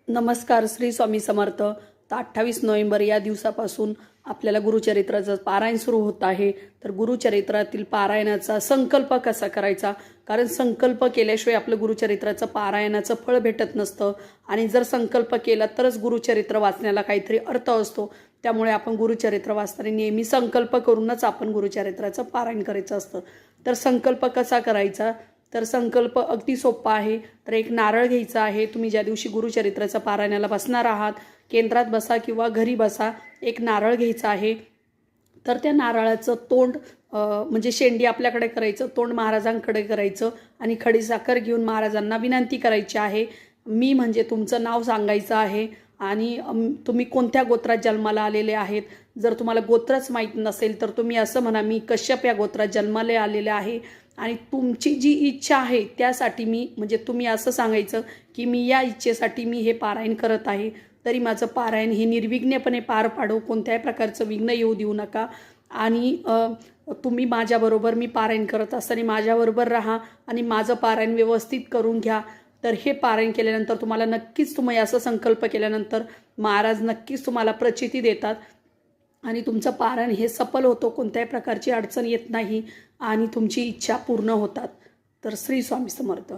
नमस्कार. श्री स्वामी समर्थ. तर 28 नोव्हेंबर या दिवसापासून आपल्याला गुरुचरित्राचं पारायण सुरू होत आहे. तर गुरुचरित्रातील पारायणाचा संकल्प कसा करायचा, कारण संकल्प केल्याशिवाय आपलं गुरुचरित्राचं पारायणाचं फळ भेटत नसतं आणि जर संकल्प केला तरच गुरुचरित्र वाचण्याला काहीतरी अर्थ असतो. त्यामुळे आपण गुरुचरित्र वाचताना नेहमी संकल्प करूनच आपण गुरुचरित्राचं पारायण करायचं असतं. तर संकल्प कसा करायचा, तर संकल्प अगदी सोपा आहे. तर एक नारळ घ्यायचा आहे. तुम्ही ज्या दिवशी गुरुचरित्राच्या पारायणाला बसणार आहात, केंद्रात बसा किंवा घरी बसा, एक नारळ घ्यायचा आहे. तर त्या नारळाचं तोंड म्हणजे शेंडी आपल्याकडे करायचं, तोंड महाराजांकडे करायचं आणि खडीसाखर घेऊन महाराजांना विनंती करायची आहे. मी म्हणजे तुमचं नाव सांगायचं आहे आणि तुम्ही कोणत्या गोत्रात जन्माला आलेले आहेत. जर तुम्हाला गोत्रच माहीत नसेल तर तुम्ही असं म्हणा, मी कश्यप या गोत्रात जन्माला आलेले आहे आणि तुमची जी इच्छा आहे त्यासाठी मी, म्हणजे तुम्ही असं सांगायचं की मी या इच्छेसाठी मी हे पारायण करत आहे. तरी माझं पारायण हे निर्विघ्नपणे पार पाडो, कोणत्याही प्रकारचं विघ्न येऊ देऊ नका. आणि तुम्ही माझ्याबरोबर, मी पारायण करत असताना माझ्याबरोबर राहा आणि माझं पारायण व्यवस्थित करून घ्या. तर हे पारायण केल्यानंतर तुम्हाला नक्कीच, तुम्ही असं संकल्प केल्यानंतर महाराज नक्कीच तुम्हाला प्रचिती देतात आणि तुमचं पारायण हे सफल होतं. कोणत्याही प्रकारची अडचण येत नाही आणि तुमची इच्छा पूर्ण होतात. तर श्री स्वामी समर्थ.